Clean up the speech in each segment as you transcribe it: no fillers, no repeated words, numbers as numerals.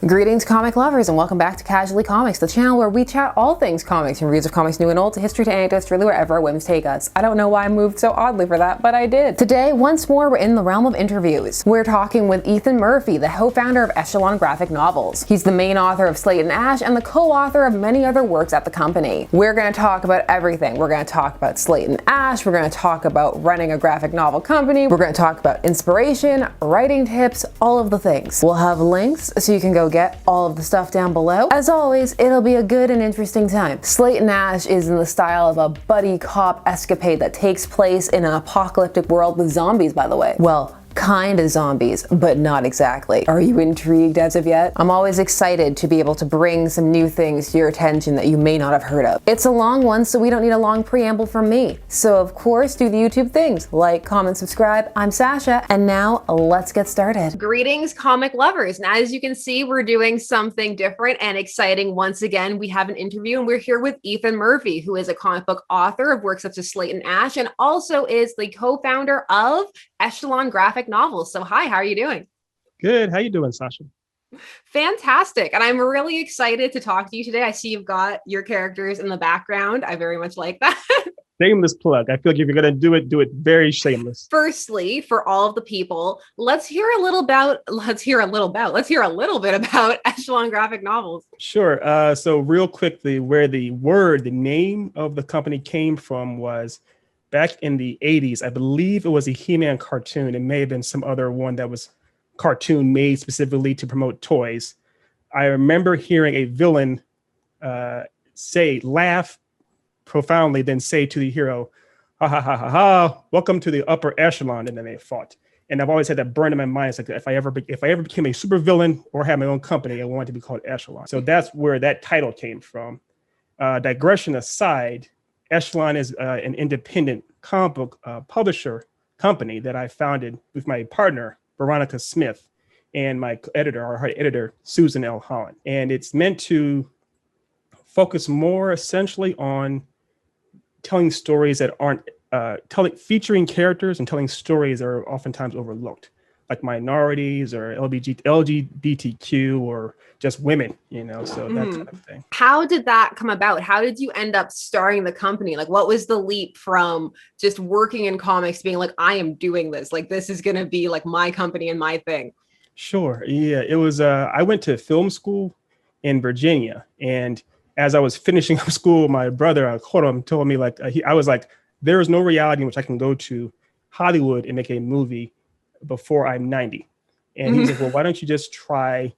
Greetings, comic lovers, and welcome back to Casually Comics, the channel where we chat all things comics, from reviews of comics new and old to history to anecdotes, really wherever our whims take us. I don't know why I moved so oddly for that, but I did. Today, once more, we're in the realm of interviews. We're talking with Ethan Murphy, the co-founder of Echelon graphic novels. He's the main author of Slate Ashe and the co-author of many other works at the company. We're going to talk about everything. We're going to talk about Slate Ashe, we're going to talk about running a graphic novel company, we're going to talk about inspiration, writing tips, all of the things. We'll have links so you can go get all of the stuff down below. As always, it'll be a good and interesting time. Slate Ashe is in the style of a buddy cop escapade that takes place in an apocalyptic world with zombies, by the way. Well, kind of zombies, but not exactly. Are you intrigued as of yet? I'm always excited to be able to bring some new things to your attention that you may not have heard of. It's a long one, so we don't need a long preamble from me. So of course, do the YouTube things. Like, comment, subscribe. I'm Sasha, and now let's get started. Greetings, comic lovers. Now, as you can see, we're doing something different and exciting once again. We have an interview, and we're here with Ethan Murphy, who is a comic book author of works such as Slate Ashe, and also is the co-founder of Echelon graphic novels. So hi, how are you doing? Good. How you doing, Sasha? Fantastic. And I'm really excited to talk to you today. I see you've got your characters in the background. I very much like that. Shameless plug. I feel like if you're going to do it very shameless. Firstly, for all of the people, let's hear a little bit about Echelon graphic novels. Sure. So real quickly, where the name of the company came from was back in the 80s. I believe it was a He-Man cartoon. It may have been some other one that was cartoon made specifically to promote toys. I remember hearing a villain laugh profoundly, then say to the hero, ha ha ha ha ha, welcome to the upper echelon, and then they fought. And I've always had that burn in my mind. It's like if I ever became a super villain or had my own company, I wanted to be called Echelon. So that's where that title came from. Digression aside, Echelon is an independent comic book publisher company that I founded with my partner, Veronica Smith, and my editor, Susan L. Holland. And it's meant to focus more essentially on telling stories that aren't featuring characters and telling stories that are oftentimes overlooked, like minorities or LGBTQ or just women, so that kind of thing. How did that come about? How did you end up starting the company? Like, what was the leap from just working in comics to being like, I am doing this, like, this is going to be like my company and my thing? Sure. Yeah, it was, I went to film school in Virginia. And as I was finishing up school, my brother, told me I was like, there is no reality in which I can go to Hollywood and make a movie before I'm 90. And he's like, well, why don't you just try,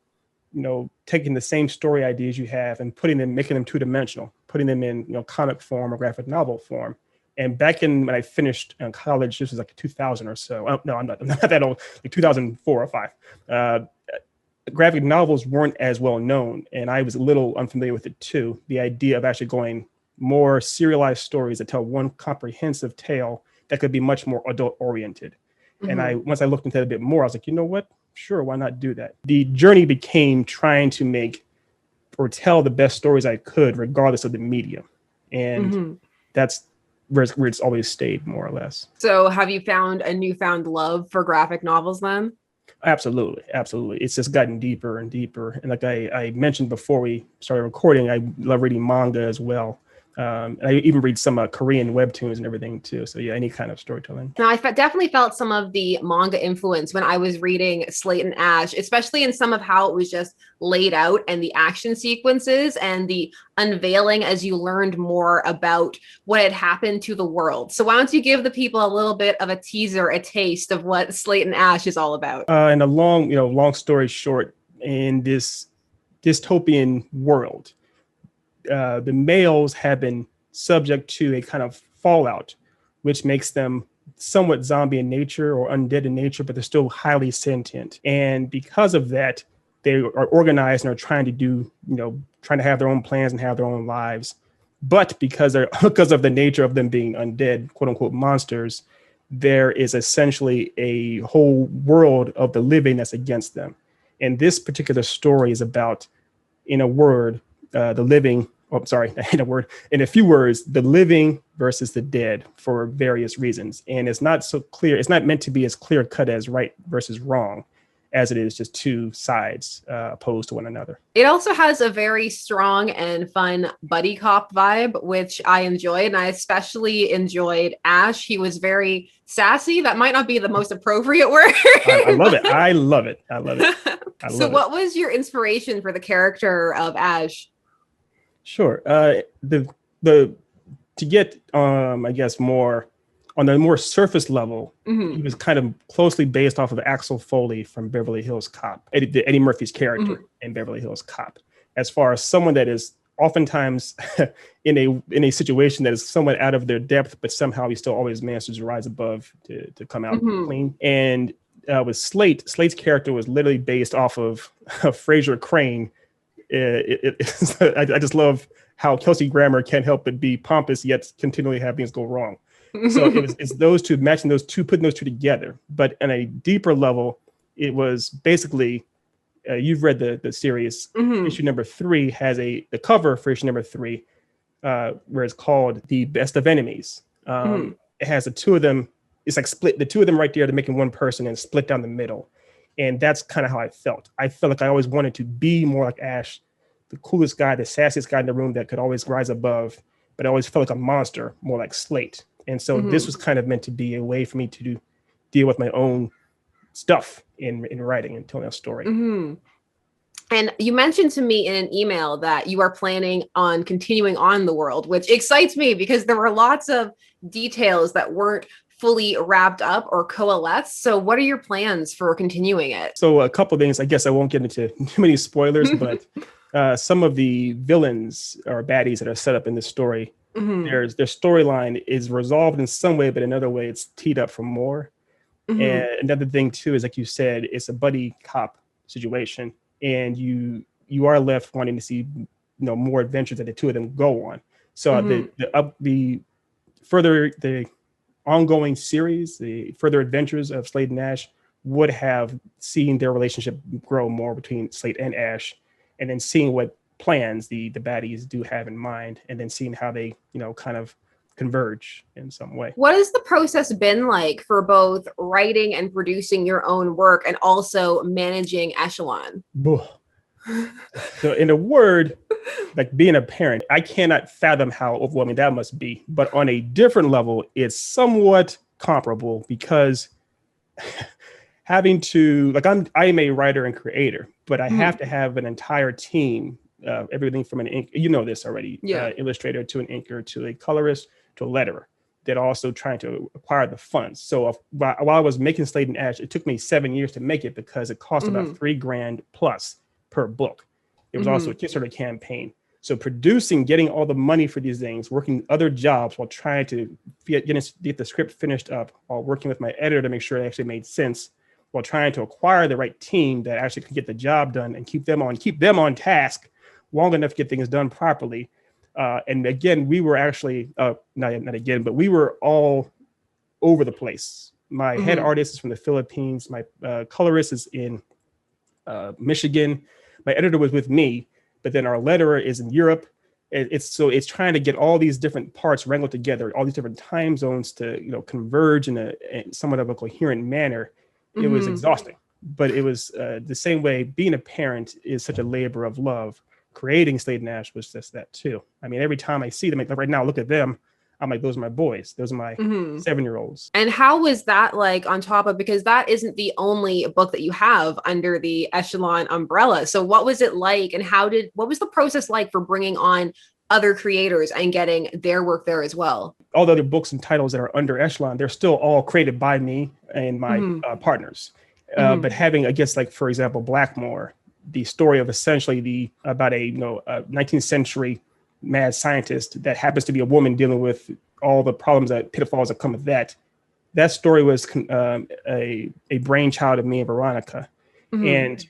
taking the same story ideas you have and making them two-dimensional, putting them in, comic form or graphic novel form. And back when I finished college, this was like 2000 or so. Oh, no, I'm not that old, like 2004 or 5. Graphic novels weren't as well known, and I was a little unfamiliar with it too. The idea of actually going more serialized stories that tell one comprehensive tale that could be much more adult oriented. And once I looked into it a bit more, I was like, you know what? Sure, why not do that? The journey became trying to make or tell the best stories I could, regardless of the medium. And that's where it's always stayed, more or less. So have you found a newfound love for graphic novels then? Absolutely. It's just gotten deeper and deeper. And like I mentioned before we started recording, I love reading manga as well. And I even read some Korean webtoons and everything too. So yeah, any kind of storytelling. Now, I definitely felt some of the manga influence when I was reading Slate Ashe, especially in some of how it was just laid out and the action sequences and the unveiling as you learned more about what had happened to the world. So why don't you give the people a little bit of a teaser, a taste of what Slate Ashe is all about? And a long story short, in this dystopian world, the males have been subject to a kind of fallout, which makes them somewhat zombie in nature or undead in nature, but they're still highly sentient. And because of that, they are organized and are trying to have their own plans and have their own lives. But because of the nature of them being undead, quote unquote monsters, there is essentially a whole world of the living that's against them. And this particular story is about, in a few words, the living versus the dead for various reasons. And it's not so clear. It's not meant to be as clear cut as right versus wrong. as it is just two sides opposed to one another. It also has a very strong and fun buddy cop vibe, which I enjoyed. And I especially enjoyed Ash. He was very sassy. That might not be the most appropriate word. I love it. I love it. So what was your inspiration for the character of Ash? Sure. The to get I guess more on the more surface level, he was kind of closely based off of Axel Foley from Beverly Hills Cop, Eddie Murphy's character in Beverly Hills Cop, as far as someone that is oftentimes in a situation that is somewhat out of their depth, but somehow he still always manages to rise above to come out clean. And with Slate's character was literally based off of Fraser Crane. I just love how Kelsey Grammer can't help but be pompous yet continually have things go wrong. So it's those two, matching those two, putting those two together. But on a deeper level, it was basically, you've read the series. Issue number 3 has the cover for issue number 3, where it's called The Best of Enemies. It has the two of them, it's like split, the two of them right there to making one person and split down the middle. And that's kind of how I felt. I felt like I always wanted to be more like Ash, the coolest guy, the sassiest guy in the room that could always rise above, but I always felt like a monster, more like Slate. And so this was kind of meant to be a way for me to deal with my own stuff in writing and telling a story. And you mentioned to me in an email that you are planning on continuing on the world, which excites me because there were lots of details that weren't fully wrapped up or coalesced. So what are your plans for continuing it? So a couple of things, I guess I won't get into too many spoilers, but some of the villains or baddies that are set up in this story, their storyline is resolved in some way, but another way it's teed up for more. And another thing too is, like you said, it's a buddy cop situation, and you are left wanting to see more adventures that the two of them go on. So the further the ongoing series, the further adventures of Slate and Ash would have seen their relationship grow more between Slate and Ash, and then seeing what plans the baddies do have in mind, and then seeing how they kind of converge in some way. What has the process been like for both writing and producing your own work and also managing Echelon? So in a word, like being a parent, I cannot fathom how overwhelming that must be. But on a different level, it's somewhat comparable because having to, like, I am a writer and creator, but I have to have an entire team, everything from an ink, this already, illustrator to an inker to a colorist to a letterer, that also trying to acquire the funds. So while I was making Slate and Ash, it took me 7 years to make it because it cost about $3,000 plus per book. It was also a Kickstarter campaign. So producing, getting all the money for these things, working other jobs while trying to get the script finished up, while working with my editor to make sure it actually made sense, while trying to acquire the right team that actually can get the job done and keep them on task long enough to get things done properly. And again, we were actually, not again, but we were all over the place. My head artist is from the Philippines. My colorist is in Michigan. My editor was with me, but then our letterer is in Europe. It's trying to get all these different parts wrangled together, all these different time zones to converge in somewhat of a coherent manner. It was exhausting, but it was the same way. Being a parent is such a labor of love. Creating Slate and Ash was just that too. I mean, every time I see them, like right now, look at them, I'm like, those are my boys. Those are my 7-year-olds. And how was that like on top of, because that isn't the only book that you have under the Echelon umbrella. So what was it like, and what was the process like for bringing on other creators and getting their work there as well? All the other books and titles that are under Echelon, they're still all created by me and my partners. But having, I guess, like, for example, Blackmore, the story of essentially about a 19th century mad scientist that happens to be a woman dealing with all the problems, pitfalls that come with that. That story was a brainchild of me and Veronica. And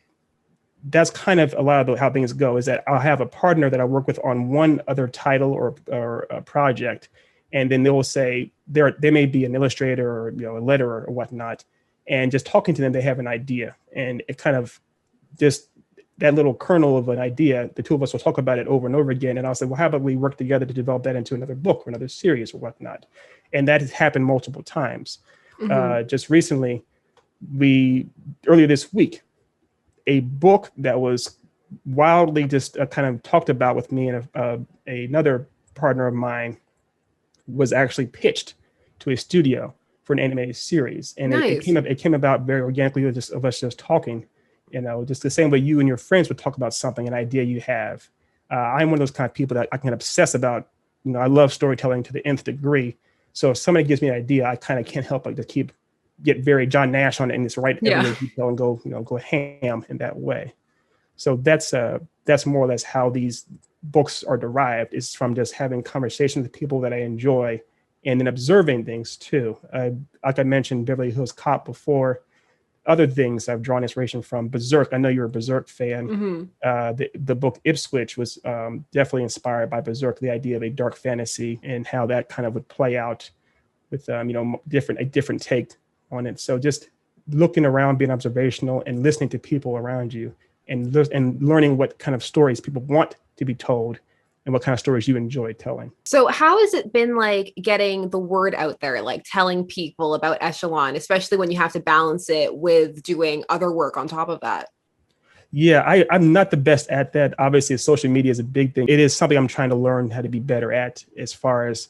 that's kind of a lot of how things go, is that I'll have a partner that I work with on one other title or a project. And then they will say they may be an illustrator or a letterer or whatnot. And just talking to them, they have an idea. And it kind of just that little kernel of an idea, the two of us will talk about it over and over again. And I'll say, well, how about we work together to develop that into another book or another series or whatnot? And that has happened multiple times. Just recently, earlier this week, a book that was wildly just kind of talked about with me and another partner of mine was actually pitched to a studio for an animated series. And Nice. it came about very organically of us just talking, just the same way you and your friends would talk about something, an idea you have. I'm one of those kind of people that I can obsess about, I love storytelling to the nth degree. So if somebody gives me an idea, I kind of can't help but to get very John Nash on it and just write every detail and go ham in that way. So that's more or less how these books are derived, is from just having conversations with people that I enjoy and then observing things too. Like I mentioned Beverly Hills Cop before. Other things I've drawn inspiration from Berserk. I know you're a Berserk fan. The book Ipswich was definitely inspired by Berserk, the idea of a dark fantasy and how that kind of would play out with a different take on it. So just looking around, being observational and listening to people around you and learning what kind of stories people want to be told and what kind of stories you enjoy telling. So how has it been like getting the word out there, like telling people about Echelon, especially when you have to balance it with doing other work on top of that? Yeah, I'm not the best at that. Obviously, social media is a big thing. It is something I'm trying to learn how to be better at, as far as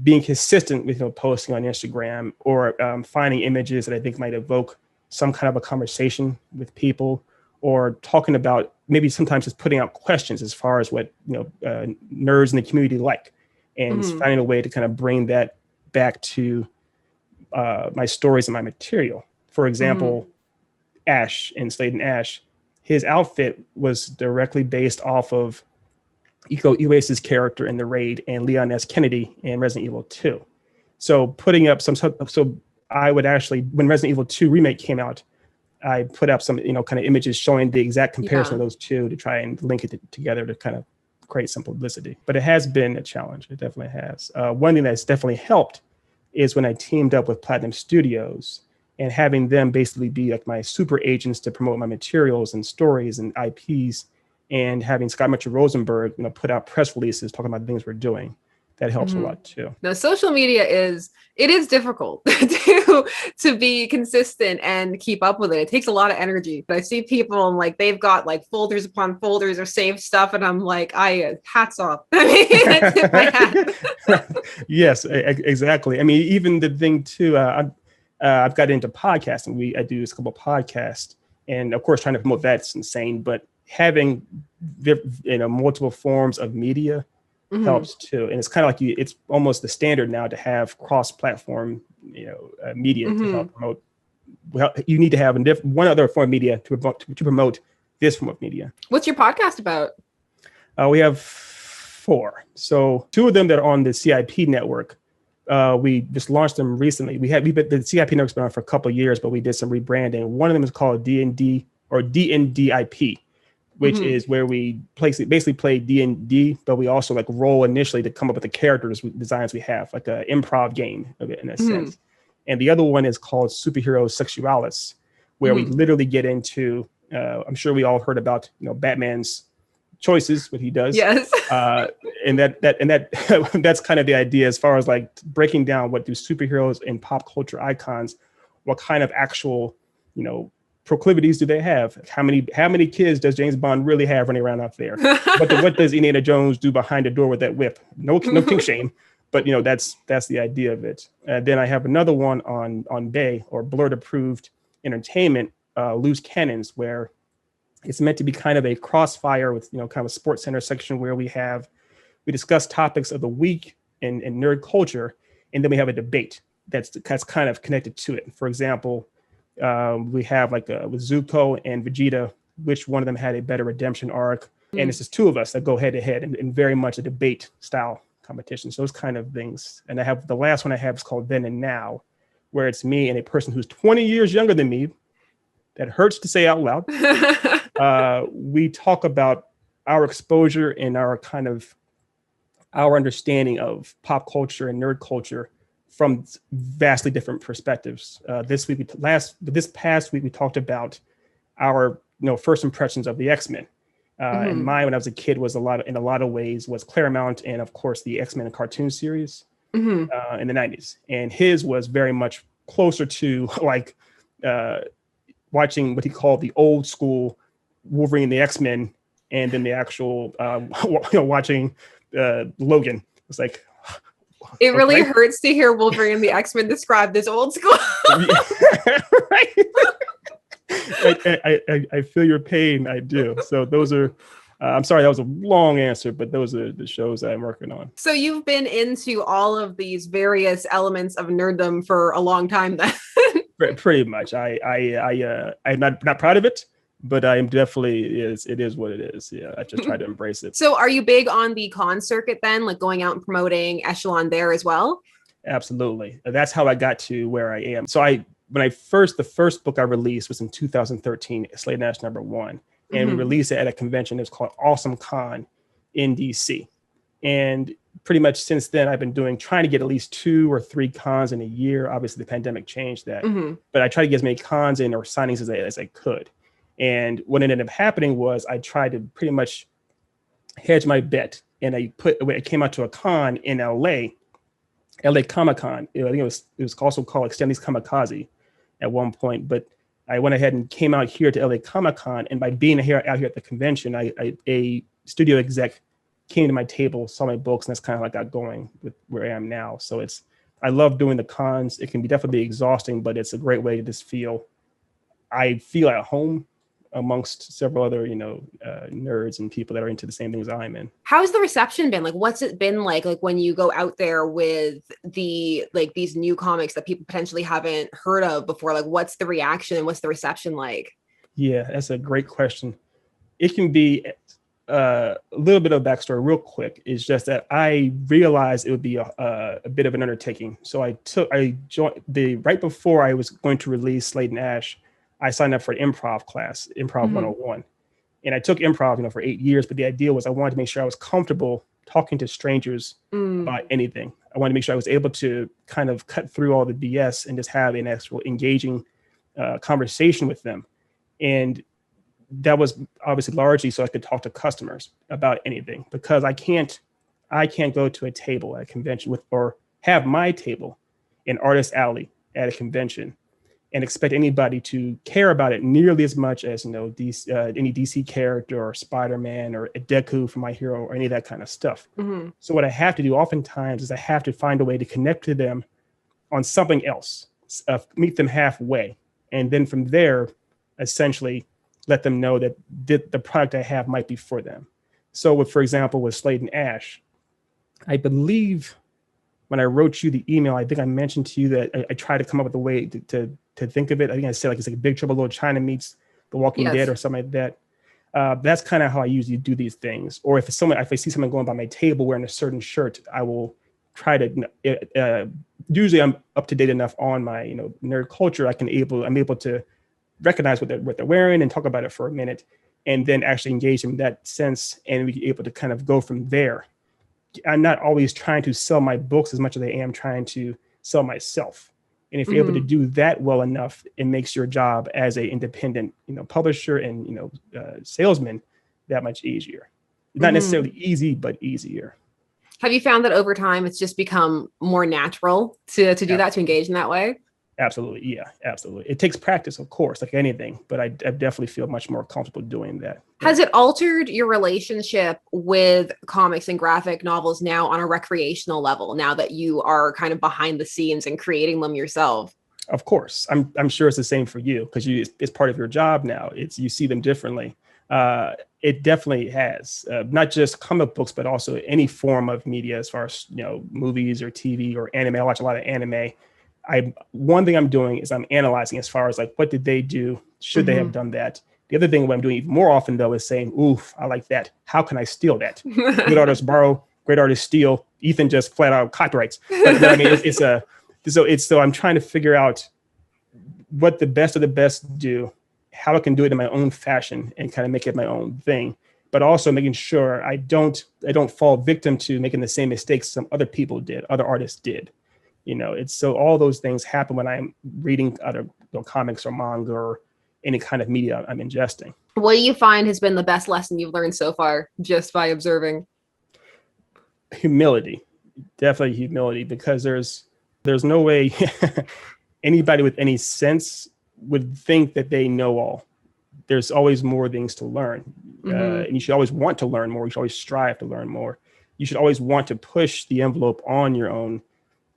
being consistent with posting on Instagram or finding images that I think might evoke some kind of a conversation with people, or talking about maybe sometimes just putting out questions as far as what nerds in the community like, and finding a way to kind of bring that back to my stories and my material. For example, Ash in Slate Ashe, his outfit was directly based off of Iko Uesa's character in The Raid and Leon S. Kennedy in Resident Evil 2. So putting up so I would actually, when Resident Evil 2 remake came out, I put up some, kind of images showing the exact comparison of those two to try and link it together to kind of create some publicity. But it has been a challenge. It definitely has. One thing that's definitely helped is when I teamed up with Platinum Studios and having them basically be like my super agents to promote my materials and stories and IPs, and having Scott Mitchell Rosenberg, put out press releases talking about the things we're doing. That helps a lot too. Now, social media is difficult to be consistent and keep up with it. It takes a lot of energy. I see people and like they've got like folders upon folders of saved stuff, and I'm like, hats off. I mean, I tip my hat. Yes, exactly. I mean, even the thing too. I've got into podcasting. I do a couple of podcasts, and of course, trying to promote that's insane. But having multiple forms of media helps too, and it's kind of like it's almost the standard now to have cross-platform media to help promote. Well, you need to have one other form of media to promote this form of media. What's your podcast about? We have 4. So 2 of them that are on the CIP network. We just launched them recently. The CIP network's been on for a couple of years, but we did some rebranding. One of them is called D&D or DNDIP, which is where we basically play D&D, but we also like roll initially to come up with the characters designs we have, like an improv game in a sense. And the other one is called Superhero Sexualis, where we literally get into, I'm sure we all heard about, Batman's choices, what he does. Yes. And that's kind of the idea as far as like breaking down what do superheroes and pop culture icons, what kind of actual, proclivities do they have? How many kids does James Bond really have running around out there? What does Indiana Jones do behind the door with that whip? No kink shame, but that's the idea of it. Then I have another one on Bay or Blerd approved entertainment, Loose Cannons, where it's meant to be kind of a crossfire with kind of a sports center section where we discuss topics of the week in nerd culture, and then we have a debate that's kind of connected to it. For example, we have like with Zuko and Vegeta, which one of them had a better redemption arc, and it's just 2 of us that go head to head in very much a debate style competition. So those kind of things. And I have the last one I have is called Then and Now, where it's me and a person who's 20 years younger than me. That hurts to say out loud. We talk about our exposure and our understanding of pop culture and nerd culture from vastly different perspectives. This past week we talked about our first impressions of the X-Men. And mine when I was a kid was in a lot of ways was Claremont and of course the X-Men cartoon series in the 90s. And his was very much closer to like watching what he called the old school Wolverine and the X-Men, and then the actual watching Logan. It's like, it really hurts to hear Wolverine and the X-Men described as old school. Right. I feel your pain. I do. So those are, I'm sorry, that was a long answer, but those are the shows that I'm working on. So you've been into all of these various elements of nerddom for a long time then. Pretty much. I'm not proud of it, but I am definitely, it is what it is. Yeah, I just try to embrace it. So are you big on the con circuit then, like going out and promoting Echelon there as well? Absolutely. That's how I got to where I am. So the first book I released was in 2013, Slate Ashe #1. And we released it at a convention. It was called Awesome Con in DC. And pretty much since then, I've been trying to get at least 2 or 3 cons in a year. Obviously, the pandemic changed that. But I tried to get as many cons in or signings as I could. And what ended up happening was I tried to pretty much hedge my bet. And it came out to a con in LA Comic Con. I think it was also called Stanley's Kamikaze at one point. But I went ahead and came out here to LA Comic Con, and by being out here at the convention, a studio exec came to my table, saw my books, and that's kind of like got going with where I am now. So I love doing the cons. It can definitely be exhausting, but it's a great way to just feel at home amongst several other, nerds and people that are into the same things I'm in. How's the reception been? Like, what's it been like when you go out there with these new comics that people potentially haven't heard of before? Like, what's the reaction and what's the reception like? Yeah, that's a great question. It can be a little bit of backstory real quick. It's just that I realized it would be a bit of an undertaking. So I joined right before I was going to release Slate Ashe. I signed up for an improv class, Improv 101. And I took improv, for 8 years. But the idea was I wanted to make sure I was comfortable talking to strangers about anything. I wanted to make sure I was able to kind of cut through all the BS and just have an actual engaging conversation with them. And that was obviously largely so I could talk to customers about anything, because I can't go to a table at a convention or have my table in Artist Alley at a convention and expect anybody to care about it nearly as much as, any DC character or Spider-Man or a Deku from My Hero or any of that kind of stuff. So what I have to do oftentimes is I have to find a way to connect to them on something else, meet them halfway. And then from there, essentially let them know that the product I have might be for them. So for example, with Slate Ashe, I believe when I wrote you the email, I think I mentioned to you that I try to come up with a way to think of it. I think I said it's like Big Trouble Little China meets The Walking Dead or something like that. That's kind of how I usually do these things. Or if I see someone going by my table wearing a certain shirt, I will try to. Usually, I'm up to date enough on my nerd culture. I'm able to recognize what they're wearing and talk about it for a minute, and then actually engage them in that sense, and be able to kind of go from there. I'm not always trying to sell my books as much as I am trying to sell myself. And if you're able to do that well enough, it makes your job as a independent, publisher and, salesman that much easier. Not necessarily easy, but easier. Have you found that over time, it's just become more natural to do that, to engage in that way? Absolutely. Yeah, absolutely. It takes practice, of course, like anything, but I definitely feel much more comfortable doing that. Has it altered your relationship with comics and graphic novels now on a recreational level, now that you are kind of behind the scenes and creating them yourself? Of course. I'm sure it's the same for you, because it's part of your job now. You see them differently. It definitely has, not just comic books, but also any form of media, as far as, movies or TV or anime. I watch a lot of anime. One thing I'm doing is I'm analyzing as far as like, what did they do? Should they have done that? The other thing what I'm doing even more often though is saying, oof, I like that. How can I steal that? Good artists borrow, great artists steal. Ethan just flat out copyrights. But I mean, so I'm trying to figure out what the best of the best do, how I can do it in my own fashion and kind of make it my own thing, but also making sure I don't fall victim to making the same mistakes some other people did, other artists did. It's so all those things happen when I'm reading other comics or manga or any kind of media I'm ingesting. What do you find has been the best lesson you've learned so far just by observing? Humility, definitely humility, because there's no way anybody with any sense would think that they know all. There's always more things to learn. And you should always want to learn more. You should always strive to learn more. You should always want to push the envelope on your own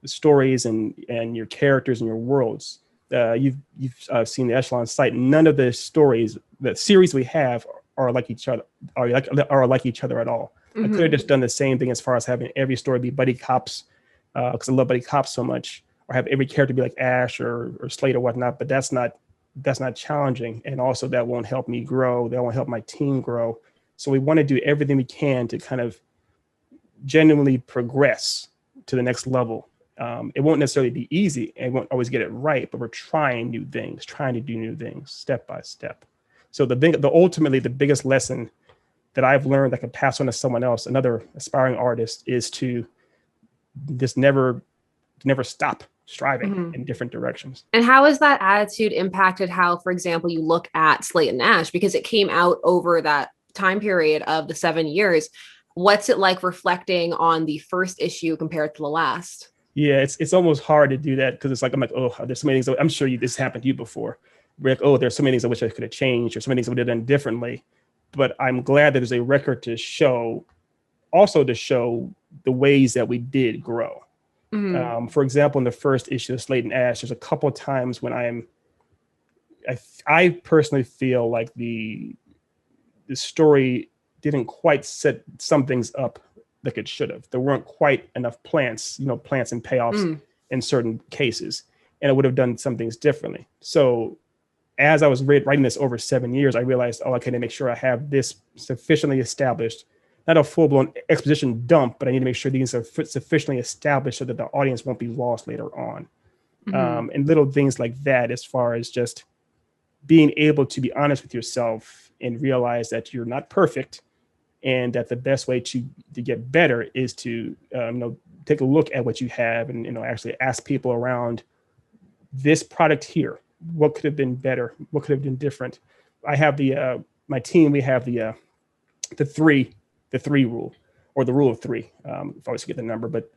stories and your characters and your worlds. You've seen the Echelon site. None of the stories, the series we have are like each other, are like each other at all. I could have just done the same thing as far as having every story be buddy cops, because I love buddy cops so much, or have every character be like Ash or Slate or whatnot. But that's not challenging, and also that won't help me grow. That won't help my team grow. So we want to do everything we can to kind of genuinely progress to the next level. It won't necessarily be easy, and won't always get it right, but we're trying new things, trying to do new things step by step. So ultimately the biggest lesson that I've learned that I can pass on to someone else, another aspiring artist, is to just never stop striving in different directions. And how has that attitude impacted how, for example, you look at Slate Ashe, because it came out over that time period of the 7 years? What's it like reflecting on the first issue compared to the last? Yeah, it's almost hard to do that, because it's like, I'm like, oh, there's so many things. I'm sure this happened to you before. We're like, oh, there's so many things I wish I could have changed, or so many things I would have done differently. But I'm glad that there's a record to show the ways that we did grow. For example, in the first issue of Slate Ashe, there's a couple of times when I personally feel like the story didn't quite set some things up like it should have. There weren't quite enough plants and payoffs in certain cases, and I would have done some things differently. So as I was writing this over 7 years, I realized, I need to make sure I have this sufficiently established, not a full-blown exposition dump, but I need to make sure these are sufficiently established so that the audience won't be lost later on. And little things like that, as far as just being able to be honest with yourself and realize that you're not perfect, and that the best way to get better is to take a look at what you have and actually ask people around this product here, what could have been better, what could have been different. I have my team, we have the three rule, or the rule of three. If I always forget the number, but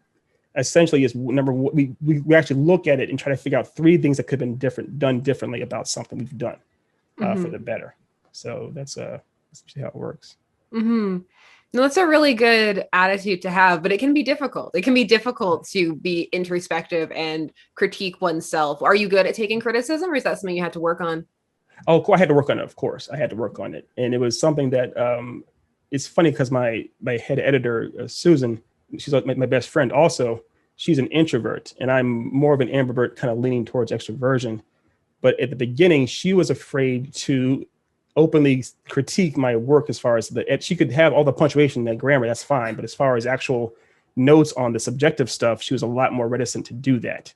essentially is number one, we actually look at it and try to figure out 3 things that could have been done differently about something we've done for the better. So that's how it works. No, that's a really good attitude to have, but it can be difficult. It can be difficult to be introspective and critique oneself. Are you good at taking criticism, or is that something you had to work on? Oh, I had to work on it. Of course, I had to work on it, and it was something that it's funny because my head editor, Susan, she's like my best friend. Also, she's an introvert, and I'm more of an ambivert, kind of leaning towards extroversion. But at the beginning, she was afraid to openly critique my work, as far as she could have all the punctuation and grammar, that's fine. But as far as actual notes on the subjective stuff, she was a lot more reticent to do that.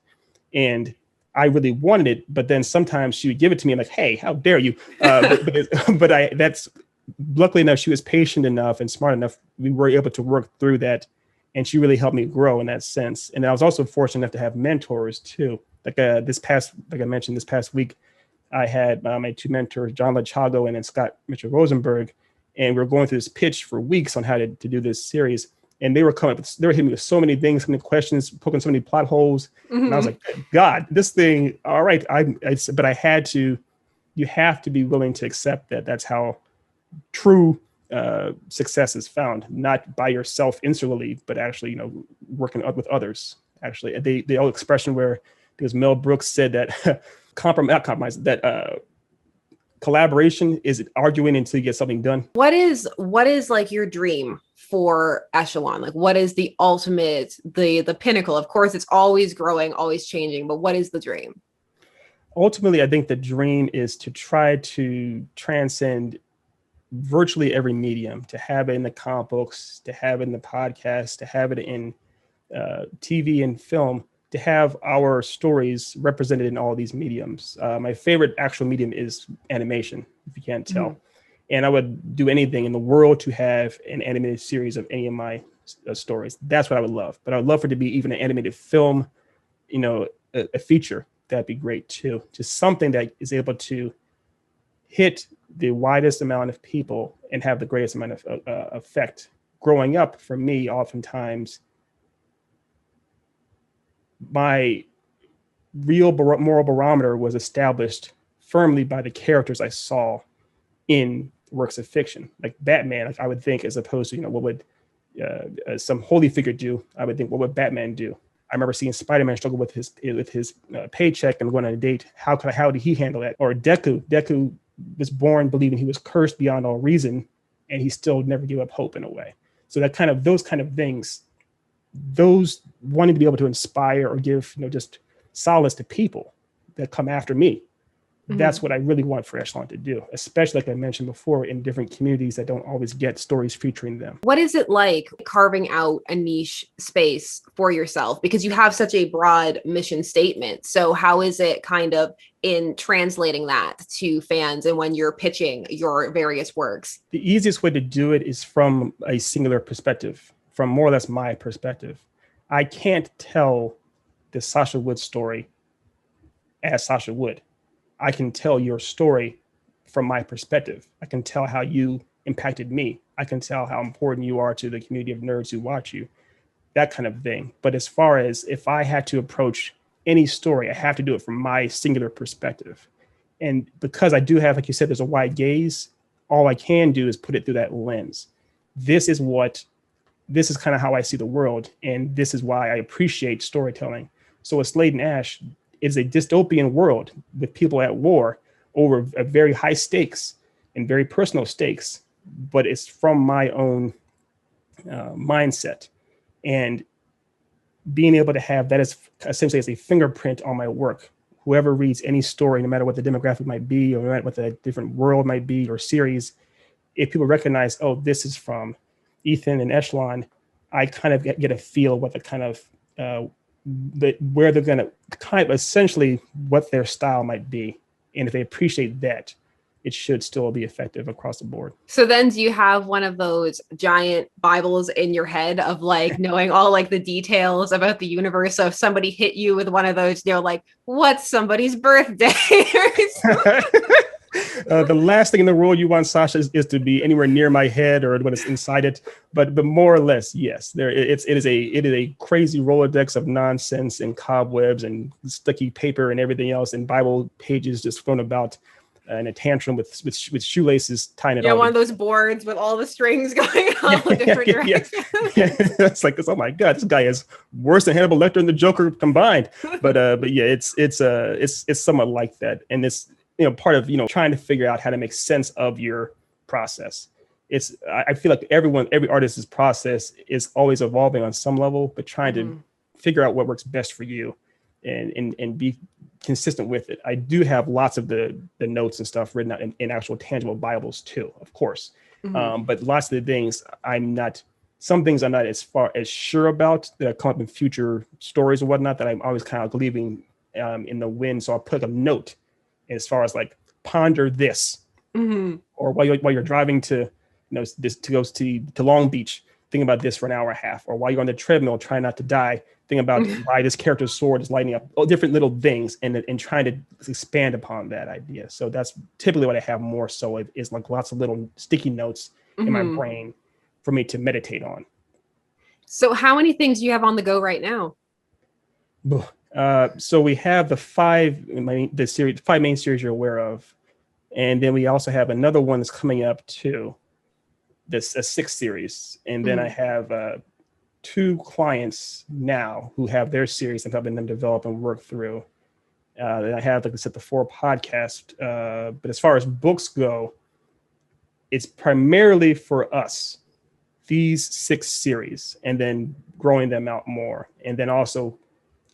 And I really wanted it, but then sometimes she would give it to me. I'm like, hey, how dare you? That's luckily enough, she was patient enough and smart enough. We were able to work through that, and she really helped me grow in that sense. And I was also fortunate enough to have mentors too. Like I mentioned, this past week, I had my 2 mentors, John Lachago and then Scott Mitchell Rosenberg, and we were going through this pitch for weeks on how to do this series. And they were hitting me with so many things, so many questions, poking so many plot holes. And I was like, God, this thing, all right. But I had to, you have to be willing to accept that that's how true success is found, not by yourself insularly, but actually, working with others. Actually, the old expression where, because Mel Brooks said that collaboration is arguing until you get something done. What is like your dream for Echelon? Like, what is the ultimate, the pinnacle? Of course, it's always growing, always changing, but what is the dream? Ultimately, I think the dream is to try to transcend virtually every medium, to have it in the comic books, to have it in the podcast, to have it in TV and film, to have our stories represented in all these mediums. My favorite actual medium is animation, if you can't tell. And I would do anything in the world to have an animated series of any of my stories. That's what I would love. But I would love for it to be even an animated film, a feature. That'd be great too. Just something that is able to hit the widest amount of people and have the greatest amount of effect. Growing up, for me, oftentimes, my real moral barometer was established firmly by the characters I saw in works of fiction, like Batman. Like I would think, as opposed to, what would some holy figure do? I would think, what would Batman do? I remember seeing Spider-Man struggle with his paycheck and going on a date. How did he handle that? Or Deku was born believing he was cursed beyond all reason, and he still never gave up hope in a way. So those kind of things, those wanting to be able to inspire or give, just solace to people that come after me. Mm-hmm. That's what I really want for Echelon to do, especially like I mentioned before, in different communities that don't always get stories featuring them. What is it like carving out a niche space for yourself? Because you have such a broad mission statement. So how is it kind of in translating that to fans and when you're pitching your various works? The easiest way to do it is from a singular perspective, from more or less my perspective. I can't tell the Sasha Wood story as Sasha Wood. I can tell your story from my perspective. I can tell how you impacted me. I can tell how important you are to the community of nerds who watch you, that kind of thing. But as far as if I had to approach any story, I have to do it from my singular perspective. And because I do have, like you said, there's a wide gaze, all I can do is put it through that lens. This is kind of how I see the world. And this is why I appreciate storytelling. So with Slate Ashe, it's a dystopian world with people at war over a very high stakes and very personal stakes, but it's from my own mindset. And being able to have that as essentially as a fingerprint on my work. Whoever reads any story, no matter what the demographic might be, or no matter what the different world might be or series, if people recognize, oh, this is from Ethan and Echelon, I kind of get a feel what the kind of where they're going to kind of essentially what their style might be. And if they appreciate that, it should still be effective across the board. So then do you have one of those giant Bibles in your head of like knowing all like the details about the universe? So if somebody hit you with one of those, they're like, what's somebody's birthday? The last thing in the world you want, Sasha, is to be anywhere near my head or what is inside it. But more or less, yes, it is a crazy Rolodex of nonsense and cobwebs and sticky paper and everything else, and Bible pages just thrown about in a tantrum with shoelaces tying it. Yeah, one of those boards with all the strings going all different directions. Yeah. It's like this. Oh my God, this guy is worse than Hannibal Lecter and the Joker combined. But yeah, it's somewhat like that, and it's part of trying to figure out how to make sense of your process. I feel like every artist's process is always evolving on some level, but trying to figure out what works best for you and be consistent with it. I do have lots of the notes and stuff written out in actual tangible Bibles too, of course. But lots of the things some things I'm not as far as sure about that come up in future stories or whatnot, that I'm always kind of leaving in the wind. So I'll put a note as far as like ponder this, or while you're driving to to Long Beach, think about this for an hour and a half, or while you're on the treadmill trying not to die, think about why this character's sword is lighting up, all different little things, and trying to expand upon that idea. So that's typically what I have more so is like lots of little sticky notes in my brain for me to meditate on. So how many things do you have on the go right now? So we have the five main series you're aware of, and then we also have another one that's coming up too. That's a 6th series, and then I have 2 clients now who have their series I'm helping them develop and work through. Then I have, like I said, the 4 podcast. But as far as books go, it's primarily for us, these 6 series, and then growing them out more, and then also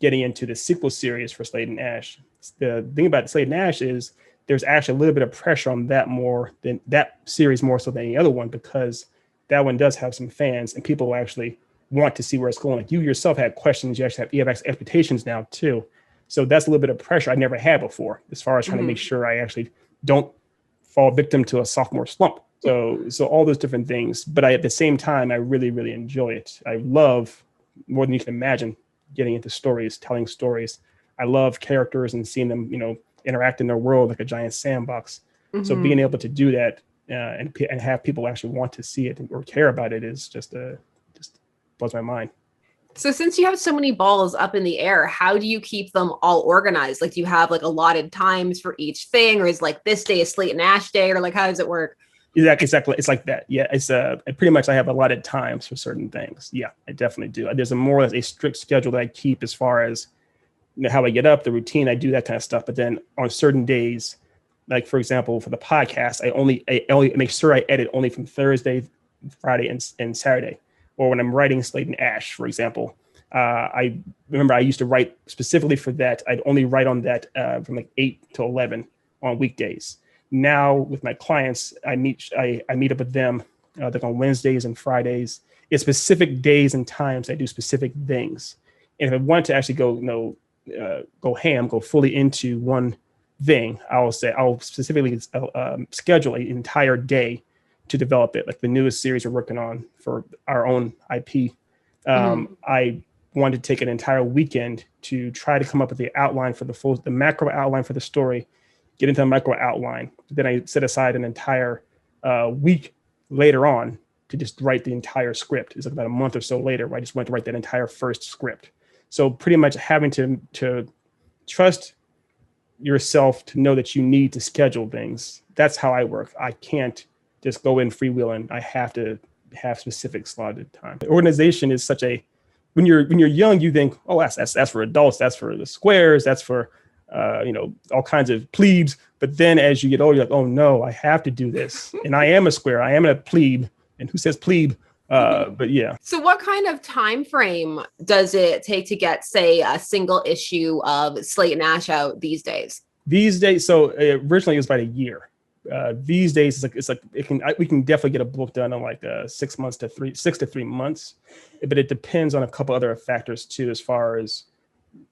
getting into the sequel series for Slate Ashe. The thing about Slate Ashe is there's actually a little bit of pressure on that more than that series, more so than any other one, because that one does have some fans and people actually want to see where it's going. Like you yourself had questions, you have expectations now too. So that's a little bit of pressure I never had before, as far as trying to make sure I actually don't fall victim to a sophomore slump. So all those different things. But at the same time, I really, really enjoy it. I love, more than you can imagine, getting into stories, telling stories. I love characters and seeing them, interact in their world like a giant sandbox. So being able to do that and have people actually want to see it or care about it is just blows my mind. So since you have so many balls up in the air, how do you keep them all organized? Like, do you have like allotted times for each thing, or is like this day is Slate Ashe day, or like how does it work? Exactly. It's like that. Yeah. It's pretty much I have allotted times for certain things. Yeah, I definitely do. There's a more or less a strict schedule that I keep as far as how I get up, the routine, I do that kind of stuff. But then on certain days, like for example, for the podcast, I only make sure I edit only from Thursday, Friday, and Saturday. Or when I'm writing Slate Ashe, for example, I remember I used to write specifically for that. I'd only write on that from like 8 to 11 on weekdays. Now with my clients, I meet up with them like on Wednesdays and Fridays. It's specific days and times I do specific things. And if I want to actually go, go fully into one thing, I'll specifically schedule an entire day to develop it. Like the newest series we're working on for our own IP. I wanted to take an entire weekend to try to come up with the outline for the macro outline for the story, get into a micro outline. Then I set aside an entire week later on to just write the entire script. It's like about a month or so later where I just went to write that entire first script. So pretty much having to trust yourself to know that you need to schedule things. That's how I work. I can't just go in freewheeling. I have to have specific slotted time. The organization is such a, when you're young, you think, oh, that's for adults. That's for the squares. That's for, all kinds of plebes. But then as you get older, you're like, oh no, I have to do this. And I am a square. I am a plebe. And who says plebe? But yeah. So what kind of time frame does it take to get, say, a single issue of Slate Ashe out these days? These days, so originally it was about a year. These days, we can definitely get a book done in like 6 to 3 months. But it depends on a couple other factors too, as far as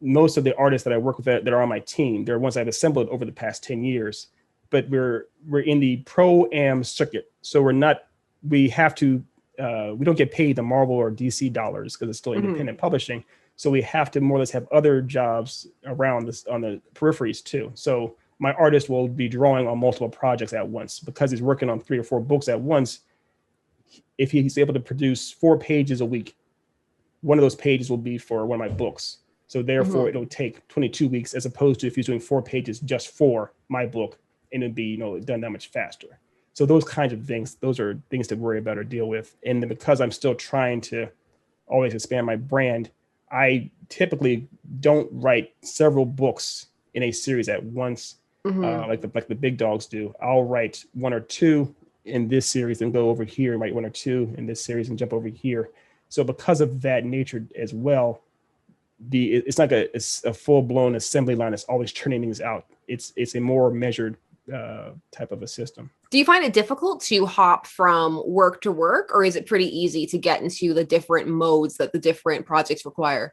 most of the artists that I work with that are on my team. They're ones I've assembled over the past 10 years. But we're in the pro-am circuit, so we don't get paid the Marvel or DC dollars because it's still independent publishing. So we have to more or less have other jobs around this on the peripheries too. So my artist will be drawing on multiple projects at once because he's working on 3 or 4 books at once. If he's able to produce 4 pages a week, one of those pages will be for one of my books. So therefore it'll take 22 weeks as opposed to if he's doing 4 pages just for my book, and it'd be, done that much faster. So those kinds of things, those are things to worry about or deal with. And then because I'm still trying to always expand my brand, I typically don't write several books in a series at once, like the big dogs do. I'll write 1 or 2 in this series and go over here and write 1 or 2 in this series and jump over here. So because of that nature as well, it's like a full-blown assembly line that's always churning things out. It's a more measured type of a system. Do you find it difficult to hop from work to work, or is it pretty easy to get into the different modes that the different projects require?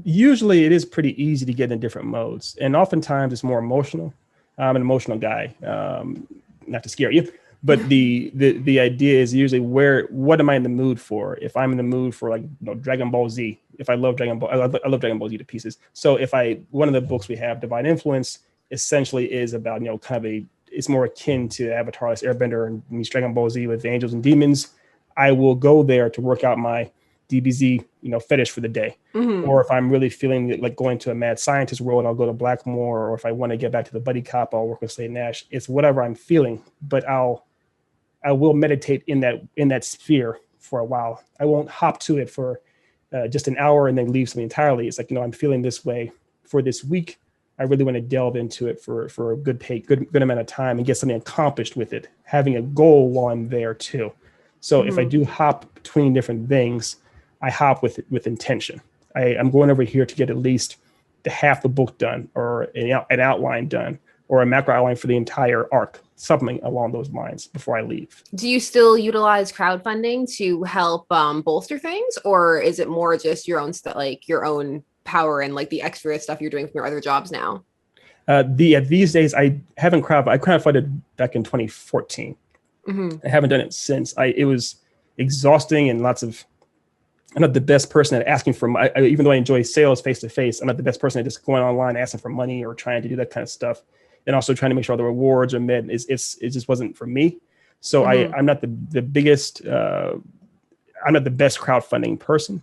Usually it is pretty easy to get in different modes, and oftentimes it's more emotional. I'm an emotional guy, not to scare you, but the idea is usually what am I in the mood for? If I'm in the mood for Dragon Ball Z, if I love Dragon Ball, I love Dragon Ball Z to pieces. So one of the books we have, Divine Influence, essentially is about, it's more akin to Avatar: Last Airbender and meets Dragon Ball Z with angels and demons. I will go there to work out my DBZ, fetish for the day. Or if I'm really feeling like going to a mad scientist world, I'll go to Blackmore. Or if I want to get back to the buddy cop, I'll work with Slate Ashe. It's whatever I'm feeling, but I will meditate in that sphere for a while. I won't hop to it for just an hour and then leave something entirely. It's like, I'm feeling this way for this week. I really want to delve into it for a good amount of time and get something accomplished with it, having a goal while I'm there too. So if I do hop between different things, I hop with intention. I'm going over here to get at least the half the book done, or an outline done, or a macro outline for the entire arc, something along those lines before I leave. Do you still utilize crowdfunding to help bolster things, or is it more just your own your own power and the extra stuff you're doing from your other jobs now? These days I haven't I crowdfunded back in 2014. I haven't done it since. It was exhausting and I'm not the best person at asking for money. Even though I enjoy sales face to face, I'm not the best person at just going online asking for money or trying to do that kind of stuff. And also trying to make sure all the rewards are met. It just wasn't for me. So I'm not the biggest, I'm not the best crowdfunding person.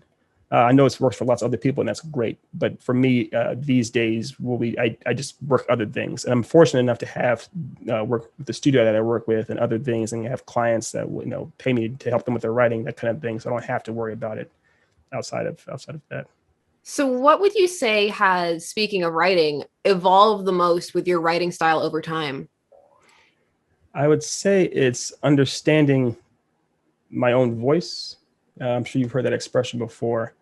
I know it works for lots of other people, and that's great. But for me, these days, I just work other things. And I'm fortunate enough to have work with the studio that I work with and other things, and have clients that pay me to help them with their writing, that kind of thing. So I don't have to worry about it outside of that. So what would you say has, speaking of writing, evolved the most with your writing style over time? I would say it's understanding my own voice. I'm sure you've heard that expression before.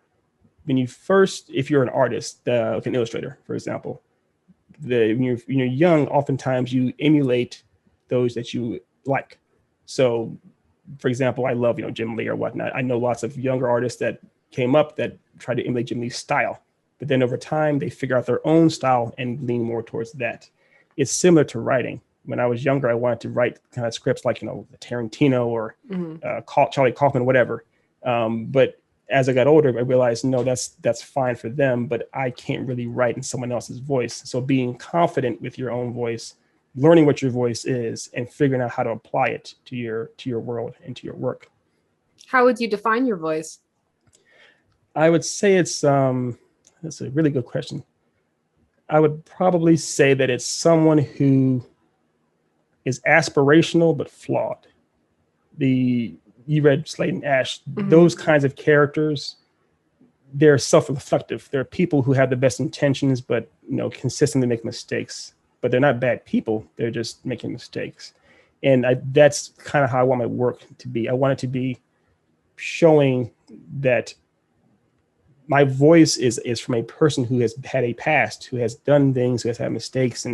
If you're an artist, like an illustrator, for example, when you're young, oftentimes you emulate those that you like. So, for example, I love Jim Lee or whatnot. I know lots of younger artists that came up that tried to emulate Jim Lee's style, but then over time they figure out their own style and lean more towards that. It's similar to writing. When I was younger, I wanted to write kind of scripts like Tarantino or Charlie Kaufman, whatever. But as I got older, I realized, no, that's fine for them, but I can't really write in someone else's voice. So being confident with your own voice, learning what your voice is, and figuring out how to apply it to your world and to your work. How would you define your voice? I would say that's a really good question. I would probably say that it's someone who is aspirational but flawed. You read Slate Ashe, those kinds of characters, they're self-reflective. They're people who have the best intentions, but consistently make mistakes. But they're not bad people. They're just making mistakes. And that's kind of how I want my work to be. I want it to be showing that my voice is from a person who has had a past, who has done things, who has had mistakes,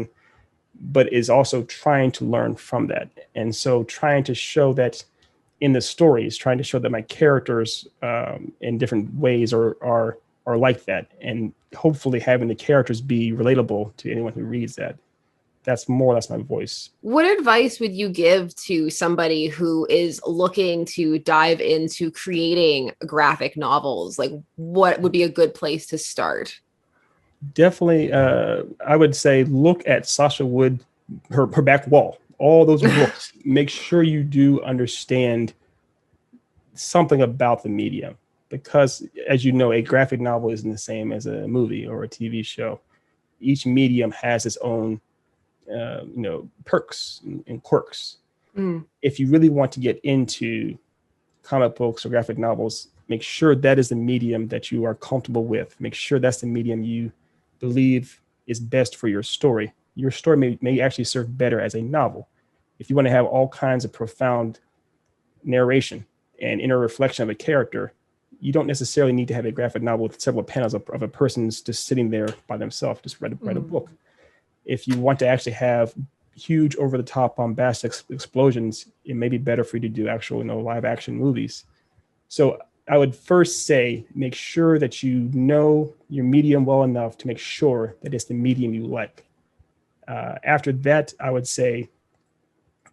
but is also trying to learn from that. And so trying to show that in the stories, trying to show that my characters in different ways are like that, and hopefully having the characters be relatable to anyone who reads that. That's more or less my voice. What advice would you give to somebody who is looking to dive into creating graphic novels? Like, what would be a good place to start? Definitely, I would say look at Sasha Wood, her back wall, all those books. Make sure you do understand something about the medium, because as you know, a graphic novel isn't the same as a movie or a TV show. Each medium has its own perks and quirks. If you really want to get into comic books or graphic novels, make sure that is the medium that you are comfortable with. Make sure that's the medium you believe is best for your story. Your story may actually serve better as a novel. If you want to have all kinds of profound narration and inner reflection of a character, you don't necessarily need to have a graphic novel with several panels of a person just sitting there by themselves, just write a book. If you want to actually have huge, over-the-top, bombastic explosions, it may be better for you to do actual, live-action movies. So I would first say, make sure that you know your medium well enough to make sure that it's the medium you like. After that, I would say,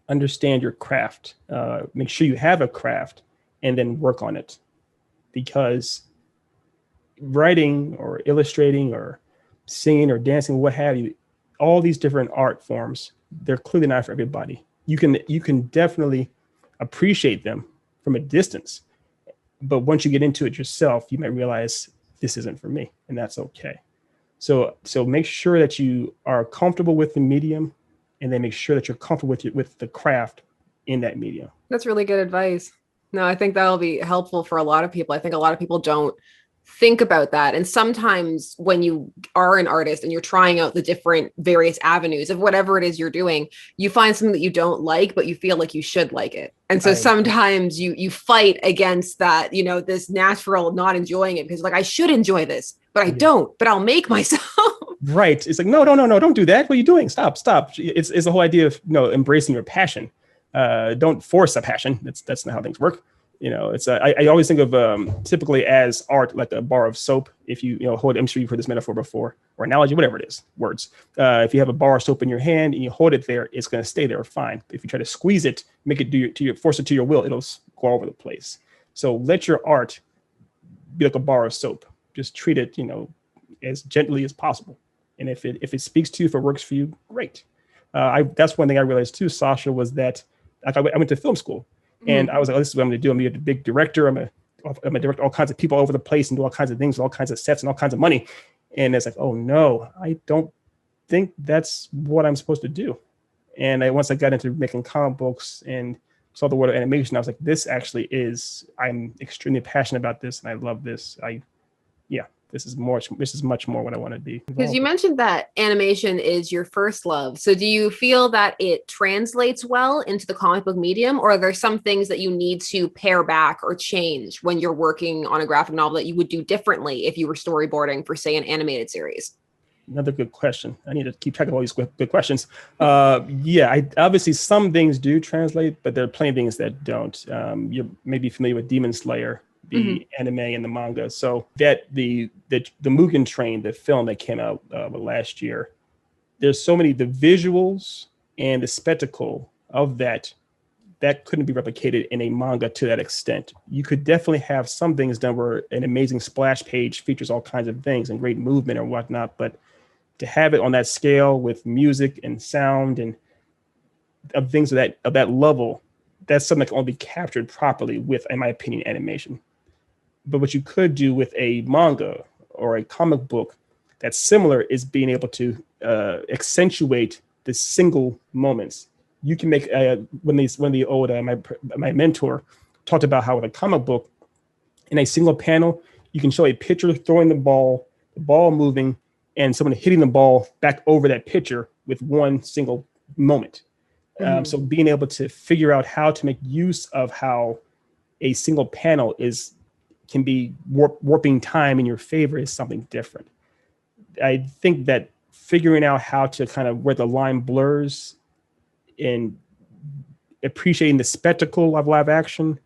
understand your craft. Make sure you have a craft and then work on it. Because writing or illustrating or singing or dancing, what have you, all these different art forms, they're clearly not for everybody. You can definitely appreciate them from a distance, but once you get into it yourself, you might realize this isn't for me, and that's okay. So make sure that you are comfortable with the medium, and then make sure that you're comfortable with the craft in that medium. That's really good advice. No, I think that'll be helpful for a lot of people. I think a lot of people don't think about that. And sometimes when you are an artist and you're trying out the different various avenues of whatever it is you're doing, you find something that you don't like, but you feel like you should like it. And so sometimes you fight against that, this natural not enjoying it, because I should enjoy this, but I don't, but I'll make myself. Right. It's like, no, don't do that. What are you doing? Stop. It's the whole idea of, embracing your passion. Don't force a passion. That's not how things work. It's I always think of typically as art like a bar of soap. If you hold, I'm sure you've heard this metaphor before, or analogy, whatever it is, words. If you have a bar of soap in your hand and you hold it there, it's going to stay there fine. But if you try to squeeze it, make it force it to your will, it'll go all over the place. So let your art be like a bar of soap. Just treat it, as gently as possible. And if it speaks to you, if it works for you, great. That's one thing I realized too, Sasha, was that I went to film school. And I was like, oh, this is what I'm going to do. I'm going to be a big director. I'm going to I'm gonna direct all kinds of people over the place and do all kinds of things, all kinds of sets and all kinds of money. And it's like, oh no, I don't think that's what I'm supposed to do. And once I got into making comic books and saw the world of animation, I was like, this actually is, I'm extremely passionate about this and I love this. This is much more what I want to be. Because you mentioned that animation is your first love. So do you feel that it translates well into the comic book medium, or are there some things that you need to pare back or change when you're working on a graphic novel that you would do differently if you were storyboarding for, say, an animated series? Another good question. I need to keep track of all these good questions. Obviously some things do translate, but there are plenty of things that don't. You're maybe familiar with Demon Slayer, the anime and the manga. So that the Mugen Train, the film that came out last year, there's so many, the visuals and the spectacle of that couldn't be replicated in a manga to that extent. You could definitely have some things done where an amazing splash page features all kinds of things and great movement or whatnot, but to have it on that scale with music and sound and of things of that level, that's something that can only be captured properly with, in my opinion, animation. But what you could do with a manga or a comic book that's similar is being able to accentuate the single moments. You can make my mentor talked about how with a comic book, in a single panel, you can show a pitcher throwing the ball moving, and someone hitting the ball back over that pitcher with one single moment. So being able to figure out how to make use of how a single panel can be warping time in your favor is something different. I think that figuring out how to kind of where the line blurs and appreciating the spectacle of live action,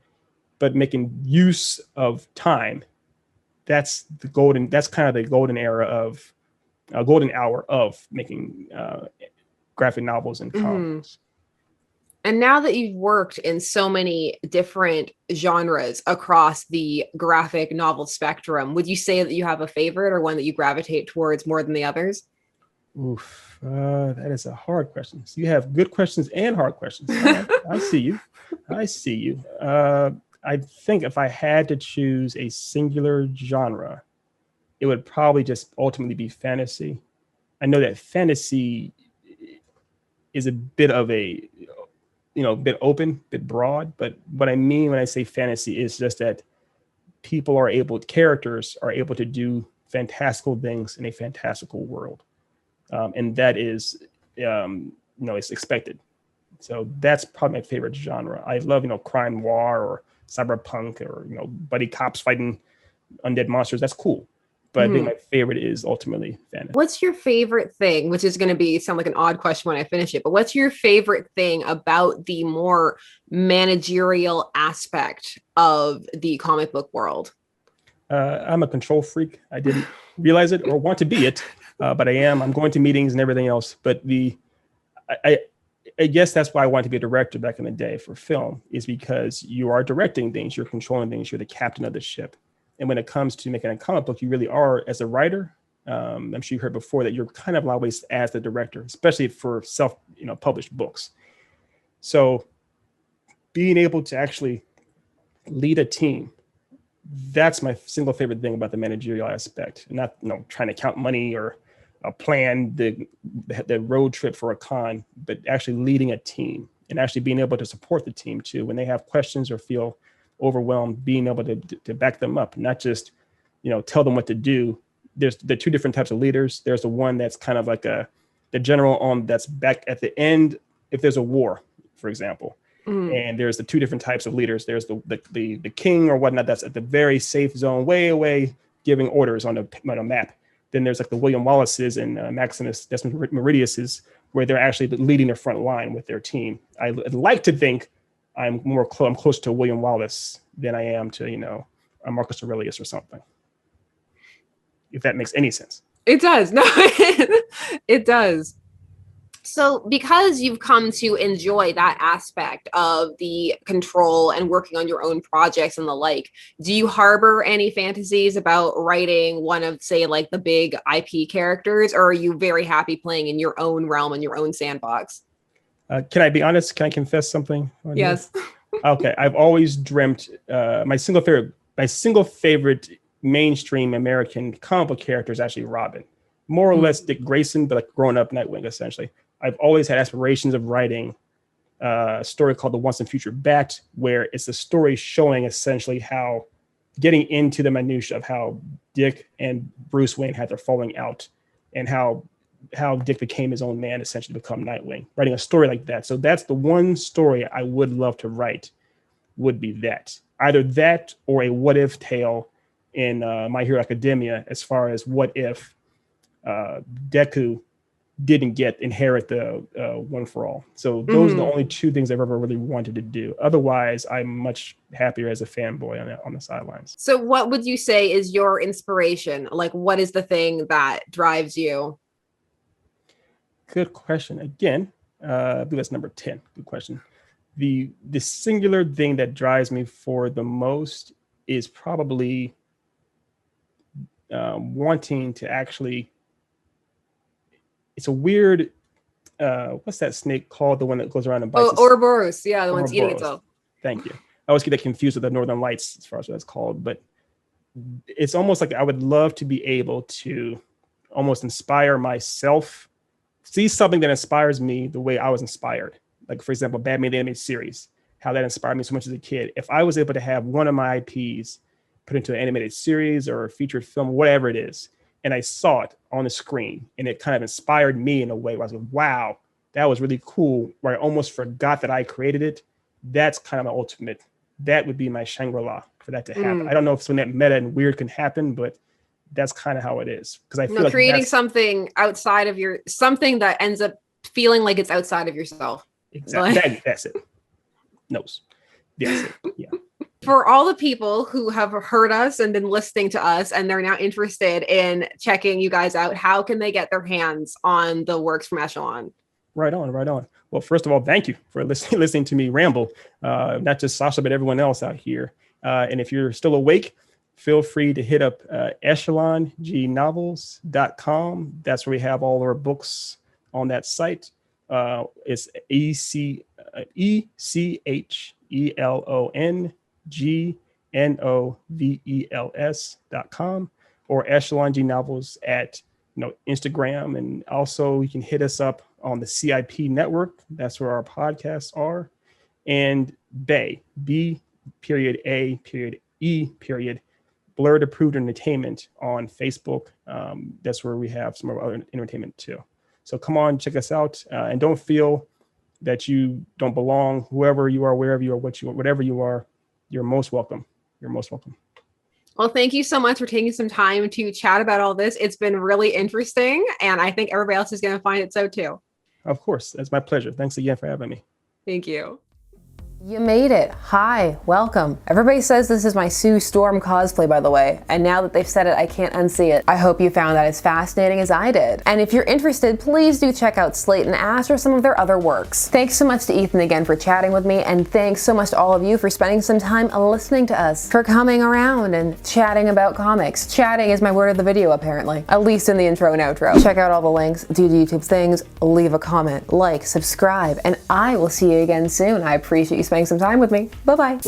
but making use of time, that's kind of the golden hour of making graphic novels and comics. And now that you've worked in so many different genres across the graphic novel spectrum, would you say that you have a favorite or one that you gravitate towards more than the others? Oof, that is a hard question. So you have good questions and hard questions. I see you. I think if I had to choose a singular genre, it would probably just ultimately be fantasy. I know that fantasy is a bit of a bit open, bit broad, but what I mean when I say fantasy is just that characters are able to do fantastical things in a fantastical world. And that is, it's expected. So that's probably my favorite genre. I love, crime noir or cyberpunk or, buddy cops fighting undead monsters. That's cool. But I think my favorite is ultimately fantasy. What's your favorite thing, which is going to sound like an odd question when I finish it, but what's your favorite thing about the more managerial aspect of the comic book world? I'm a control freak. I didn't realize it or want to be it, but I am. I'm going to meetings and everything else. But I guess that's why I wanted to be a director back in the day for film, is because you are directing things, you're controlling things, you're the captain of the ship. And when it comes to making a comic book, you really are, as a writer, I'm sure you heard before that you're kind of always as the director, especially for published books. So being able to actually lead a team, that's my single favorite thing about the managerial aspect. Not trying to count money or plan the road trip for a con, but actually leading a team and actually being able to support the team too when they have questions or feel overwhelmed, being able to back them up, not just tell them what to do. There's the two different types of leaders. There's the one that's kind of like the general that's back at the end if there's a war, for example. And there's the two different types of leaders. There's the king or whatnot that's at the very safe zone, way away, giving orders on a map. Then there's like the William Wallaces and Maximus Decimus Meridius's, where they're actually leading the front line with their team. I'd like to think I'm closer to William Wallace than I am to a Marcus Aurelius or something. If that makes any sense. It does. No, it does. So because you've come to enjoy that aspect of the control and working on your own projects and the like, do you harbor any fantasies about writing one of, say, like the big IP characters, or are you very happy playing in your own realm and your own sandbox? Can I be honest? Can I confess something? Yes. Okay. I've always dreamt, my single favorite my single favorite mainstream American comic book character is actually Robin. More or less Dick Grayson, but like grown up Nightwing, essentially. I've always had aspirations of writing a story called The Once and Future Bat, where it's a story showing essentially how getting into the minutia of how Dick and Bruce Wayne had their falling out and how Dick became his own man, essentially to become Nightwing, writing a story like that. So that's the one story I would love to write, would be that. Either that or a what if tale in My Hero Academia, as far as what if Deku didn't inherit the One for All. So those are the only two things I've ever really wanted to do. Otherwise, I'm much happier as a fanboy on the sidelines. So what would you say is your inspiration? Like, what is the thing that drives you? Good question. Again, I believe that's number 10. Good question. The singular thing that drives me for the most is probably wanting to actually, it's a weird, what's that snake called? The one that goes around and bites. Oh, Ouroboros. Yeah, the one's eating itself. Thank you. I always get that confused with the Northern Lights as far as what that's called, but it's almost like I would love to be able to almost inspire myself, see something that inspires me the way I was inspired. Like, for example, Batman the Animated Series, how that inspired me so much as a kid. If I was able to have one of my IPs put into an animated series or a featured film, whatever it is, and I saw it on the screen and it kind of inspired me in a way where I was like, wow, that was really cool, where I almost forgot that I created it. That's kind of my ultimate. That would be my Shangri-La for that to happen. I don't know if something that meta and weird can happen, but that's kind of how it is. Because I feel like creating something outside of something that ends up feeling like it's outside of yourself. Exactly. That's it. That's it. Yeah. For all the people who have heard us and been listening to us and they're now interested in checking you guys out, how can they get their hands on the works from Echelon? Right on. Well, first of all, thank you for listening to me ramble. Not just Sasha, but everyone else out here. And if you're still awake, feel free to hit up echelonnovels.com. That's where we have all our books on that site. It's echelongovels.com or Echelon G Novels at Instagram, and also you can hit us up on the CIP network. That's where our podcasts are, and B.A.E. Blerd Approved Entertainment on Facebook. That's where we have some of our other entertainment too. So come on, check us out, and don't feel that you don't belong. Whoever you are, wherever you are, whatever you are, you're most welcome. You're most welcome. Well, thank you so much for taking some time to chat about all this. It's been really interesting, and I think everybody else is going to find it so too. Of course. It's my pleasure. Thanks again for having me. Thank you. You made it. Hi, welcome. Everybody says this is my Sue Storm cosplay, by the way, and now that they've said it, I can't unsee it. I hope you found that as fascinating as I did. And if you're interested, please do check out Slate Ashe or some of their other works. Thanks so much to Ethan again for chatting with me, and thanks so much to all of you for spending some time listening to us, for coming around and chatting about comics. Chatting is my word of the video, apparently, at least in the intro and outro. Check out all the links, do the YouTube things, leave a comment, like, subscribe, and I will see you again soon. I appreciate you spending some time with me. Bye-bye.